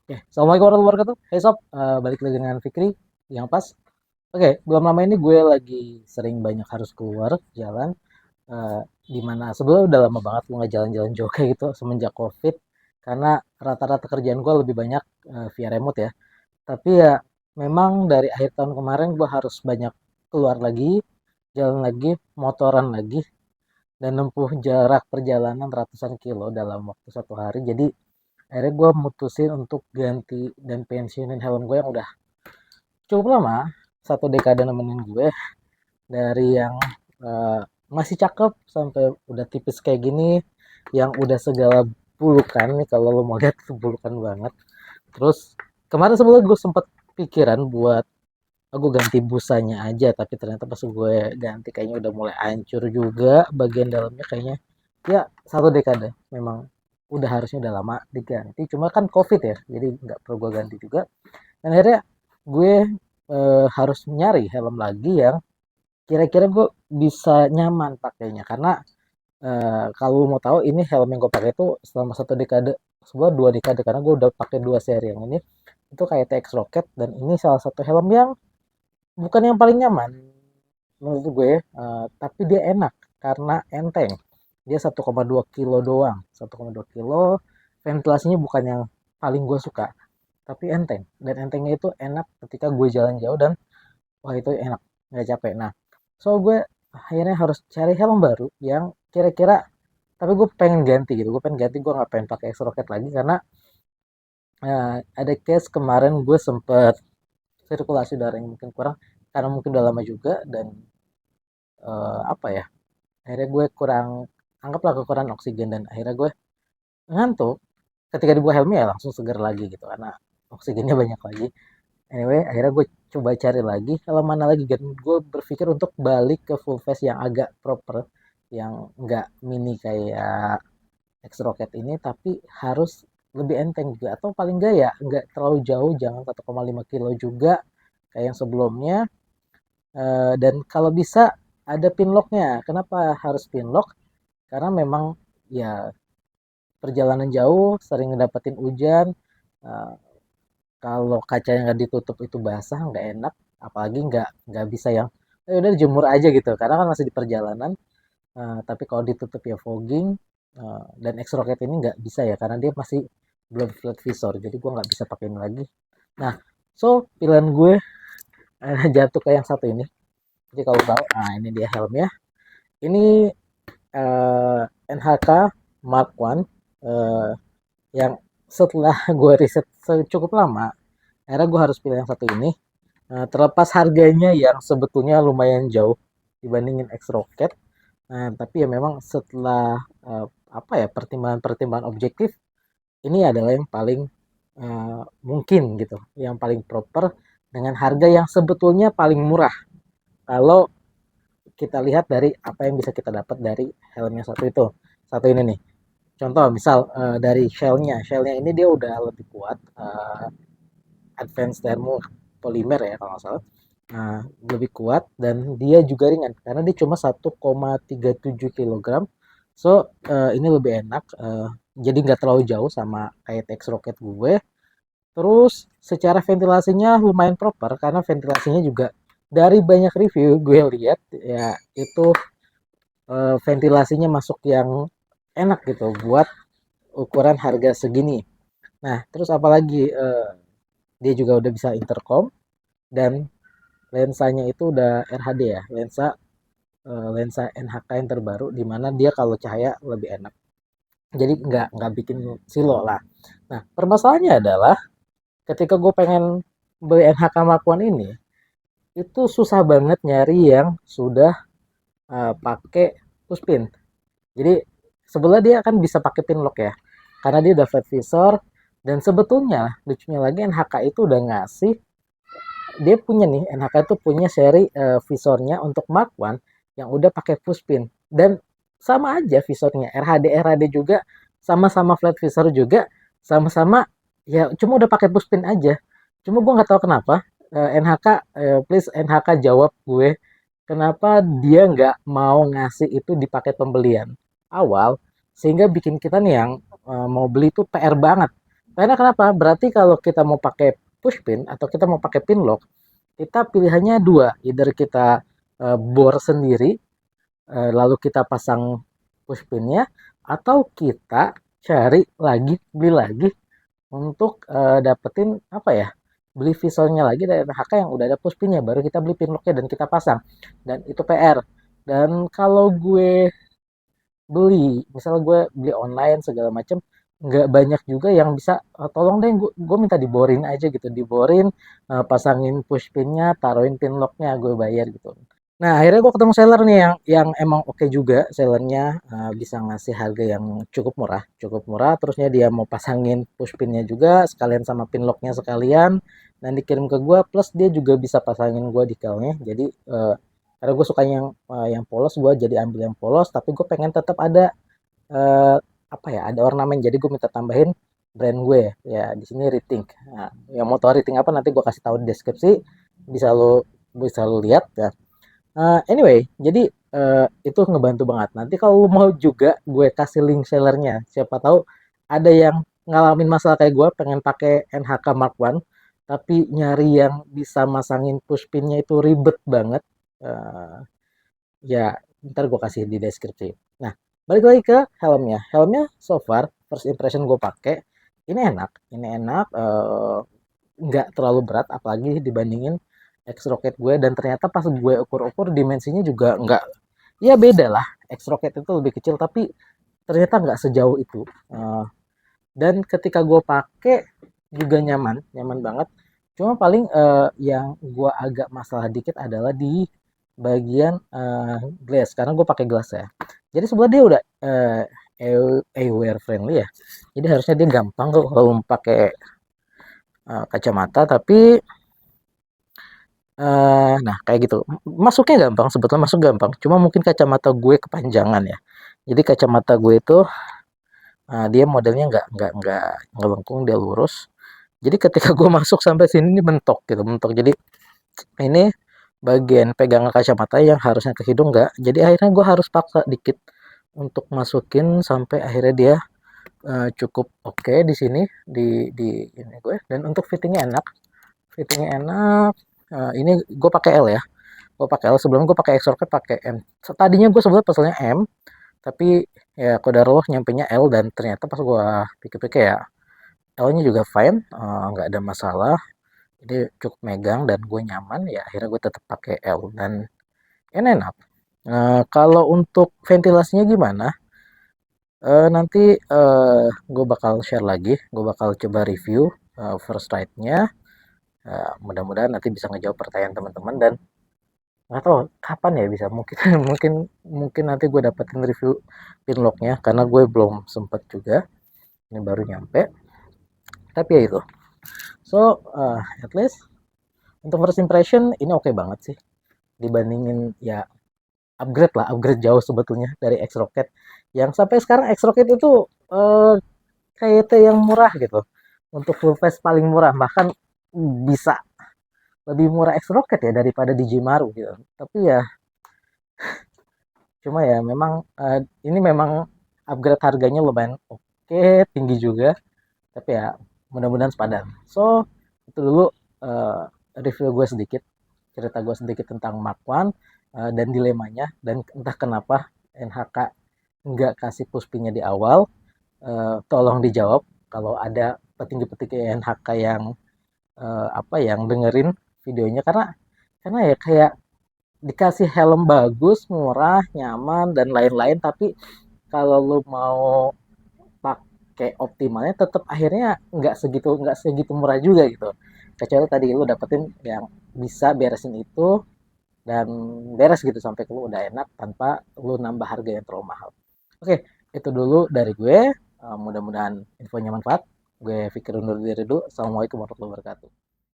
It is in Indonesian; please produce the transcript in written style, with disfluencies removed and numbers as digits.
Oke, Assalamualaikum warahmatullahi wabarakatuh. Hey sob, balik lagi dengan Fikri yang pas. Oke, belum lama ini gue lagi sering banyak harus keluar jalan. Di mana sebelumnya udah lama banget gue nggak jalan-jalan jauh kayak gitu semenjak COVID. Karena rata-rata kerjaan gue lebih banyak via remote ya. Tapi ya memang dari akhir tahun kemarin gue harus banyak keluar lagi, jalan lagi, motoran lagi, dan nempuh jarak perjalanan ratusan kilo dalam waktu satu hari. Jadi akhirnya gue mutusin untuk ganti dan pensiunin helm gue yang udah cukup lama, satu dekade nemenin gue, dari yang eh, masih cakep sampai udah tipis kayak gini, yang udah segala bulukan nih, kalau lo mau lihat itu bulukan banget. Terus kemarin sebelumnya gue sempet pikiran buat aku ganti busanya aja, tapi ternyata pas gue ganti kayaknya udah mulai hancur juga bagian dalamnya kayaknya. Ya satu dekade memang udah harusnya udah lama diganti, cuma kan covid ya, jadi nggak perlu gue ganti juga. Dan akhirnya gue harus nyari helm lagi yang kira-kira gue bisa nyaman pakainya, karena kalau mau tahu ini helm yang gue pakai itu selama satu dekade, sebuah dua dekade, karena gue udah pakai dua seri yang ini. Itu kayak TX Rocket, dan ini salah satu helm yang bukan yang paling nyaman menurut gue, tapi dia enak karena enteng. Dia 1,2 kilo doang, 1,2 kilo. Ventilasinya bukan yang paling gue suka, tapi enteng. Dan entengnya itu enak ketika gue jalan jauh, dan wah itu enak, nggak capek. Nah, so gue akhirnya harus cari helm baru yang kira-kira, tapi gue pengen ganti gitu. Gue pengen ganti, gue nggak pengen pakai X-Rocket lagi, karena ada case kemarin gue sempet sirkulasi udara yang mungkin kurang, karena mungkin udah lama juga, dan apa ya, akhirnya gue kurang, anggaplah kekurangan oksigen, dan akhirnya gue ngantuk. Ketika dibuka helmnya ya langsung segar lagi gitu, karena oksigennya banyak lagi. Anyway, akhirnya gue coba cari lagi kalau mana lagi, dan gue berpikir untuk balik ke full face yang agak proper, yang nggak mini kayak X Rocket ini, tapi harus lebih enteng juga, atau paling nggak ya nggak terlalu jauh, jangan 1,5 kilo juga kayak yang sebelumnya. Dan kalau bisa ada pin locknya. Kenapa harus pin lock? Karena memang ya perjalanan jauh sering dapetin hujan. eh, Kalau kacanya nggak ditutup itu basah, nggak enak. Apalagi nggak bisa yang udah jemur aja gitu, karena kan masih di perjalanan. Tapi kalau ditutup ya fogging. Dan X Rocket ini nggak bisa ya, karena dia masih belum flat visor, jadi gue nggak bisa pakai ini lagi. Nah, so pilihan gue jatuh ke yang satu ini. Jadi kalau tahu, nah ini dia helmnya. Ini NHK Mark One, eh, yang setelah gue riset cukup lama, akhirnya gue harus pilih yang satu ini. Terlepas harganya yang sebetulnya lumayan jauh dibandingin X Rocket, tapi ya memang setelah apa ya, pertimbangan-pertimbangan objektif, ini adalah yang paling mungkin gitu, yang paling proper, dengan harga yang sebetulnya paling murah kalau kita lihat dari apa yang bisa kita dapat dari helmnya satu itu. Satu ini nih. Contoh misal dari shellnya ini dia udah lebih kuat, advanced thermal polymer ya kalau nggak salah. Nah, lebih kuat, dan dia juga ringan karena dia cuma 1,37 kg. So, ini lebih enak, jadi nggak terlalu jauh sama kayak TX Rocket gue. Terus secara ventilasinya lumayan proper, karena ventilasinya juga dari banyak review gue lihat ya itu ventilasinya masuk yang enak gitu buat ukuran harga segini. Nah, terus apalagi dia juga udah bisa intercom, dan lensanya itu udah RHD ya, lensa NHK yang terbaru, di mana dia kalau cahaya lebih enak. Jadi nggak bikin silo lah. Nah, permasalahannya adalah ketika gue pengen beli NHK Mark One ini, itu susah banget nyari yang sudah pakai pushpin. Jadi sebelah dia kan bisa pakai pin lock ya, karena dia udah flat visor. Dan sebetulnya lucunya lagi, NHK itu udah ngasih, dia punya nih, NHK itu punya seri visornya untuk Mark One yang udah pakai pushpin, dan sama aja visornya RHD juga, sama-sama flat visor juga, sama-sama ya, cuma udah pakai pushpin aja. Cuma gue nggak tahu kenapa NHK, please NHK jawab gue, kenapa dia nggak mau ngasih itu di paket pembelian awal, sehingga bikin kita nih yang mau beli tuh PR banget. Karena kenapa? Berarti kalau kita mau pakai push pin atau kita mau pakai pin lock, kita pilihannya dua, either kita bor sendiri, lalu kita pasang push pinnya, atau kita cari lagi, beli lagi untuk dapetin apa ya? Beli visornya lagi dari NHK yang udah ada push pinnya, baru kita beli pin locknya dan kita pasang. Dan itu PR. Dan kalau gue beli, misalnya gue beli online segala macam, nggak banyak juga yang bisa, tolong deh gue minta diborin aja gitu, diborin, pasangin push pinnya, taruhin pin locknya, gue bayar gitu. Nah, akhirnya gue ketemu seller nih yang emang oke juga sellernya, bisa ngasih harga yang cukup murah. Terusnya dia mau pasangin push pinnya juga sekalian sama pin locknya sekalian dan dikirim ke gue. Plus dia juga bisa pasangin gue decalnya. Jadi karena gue suka yang polos, gue jadi ambil yang polos. Tapi gue pengen tetap ada eh, apa ya? Ada ornamen. Jadi gue minta tambahin brand gue ya di sini Rethink. Nah, yang mau tahu Rethink apa nanti gue kasih tahu di deskripsi. Bisa lo lihat ya. Anyway, jadi itu ngebantu banget. Nanti kalau lu mau juga gue kasih link sellernya. Siapa tahu ada yang ngalamin masalah kayak gue, pengen pakai NHK Mark One, tapi nyari yang bisa masangin push pinnya itu ribet banget. Eh, ya, ntar gue kasih di deskripsi. Nah, balik lagi ke helmnya. Helmnya so far first impression gue pakai ini enak, nggak terlalu berat, apalagi dibandingin X-Rocket gue, dan ternyata pas gue ukur-ukur dimensinya juga nggak, ya beda lah. X-Rocket itu lebih kecil tapi ternyata nggak sejauh itu. Dan ketika gue pakai juga nyaman, nyaman banget. Cuma paling yang gue agak masalah dikit adalah di bagian glass, karena gue pakai glass ya. Jadi sebenarnya dia udah eyewear friendly ya. Jadi harusnya dia gampang tuh kalau pakai kacamata, tapi nah kayak gitu. Masuknya gampang, sebetulnya masuk gampang. Cuma mungkin kacamata gue kepanjangan ya. Jadi kacamata gue itu dia modelnya nggak lengkung, dia lurus. Jadi ketika gue masuk sampai sini ini mentok gitu, mentok. Jadi ini bagian pegangan kacamata yang harusnya ke hidung nggak. Jadi akhirnya gue harus paksa dikit untuk masukin sampai akhirnya dia cukup oke di sini, di ini gue. Dan untuk fittingnya enak, fittingnya enak. Ini gue pakai L ya. Gue pakai L, sebelum gue pakai Exorcet pakai M. Tadinya gue sebetulnya peselnya M, tapi ya kodarullah nyampenya L, dan ternyata pas gue pikir-pikir ya L-nya juga fine, nggak ada masalah. Jadi cukup megang dan gue nyaman, ya akhirnya gue tetap pakai L dan ini enak. Kalau untuk ventilasinya gimana? Nanti gue bakal share lagi, gue bakal coba review first ride-nya. Mudah-mudahan nanti bisa ngejawab pertanyaan teman-teman, dan nggak tahu kapan ya bisa, mungkin mungkin mungkin nanti gue dapetin review pinlocknya karena gue belum sempet juga, ini baru nyampe. Tapi ya itu, so at least untuk first impression ini oke banget sih, dibandingin ya upgrade jauh sebetulnya dari X-Rocket yang sampai sekarang. X-Rocket itu kayak yang murah gitu, untuk full face paling murah, bahkan bisa lebih murah X-Rocket ya daripada Digimaru gitu. Tapi ya cuma ya memang ini memang upgrade harganya lumayan oke, tinggi juga, tapi ya mudah-mudahan sepadan. So itu dulu uh, review gue sedikit, cerita gue sedikit tentang Mark One dan dilemanya, dan entah kenapa NHK nggak kasih puspinya di awal. Tolong dijawab kalau ada petinggi-petinggi NHK yang apa yang dengerin videonya, karena ya kayak dikasih helm bagus, murah, nyaman dan lain-lain, tapi kalau lu mau pakai optimalnya tetap akhirnya nggak segitu murah juga gitu. Kecuali tadi lu dapetin yang bisa beresin itu dan beres gitu sampai lu udah enak tanpa lu nambah harga yang terlalu mahal. Oke, itu dulu dari gue. Mudah-mudahan infonya manfaat. Gue pikir undur diri dulu. Assalamualaikum warahmatullahi wabarakatuh.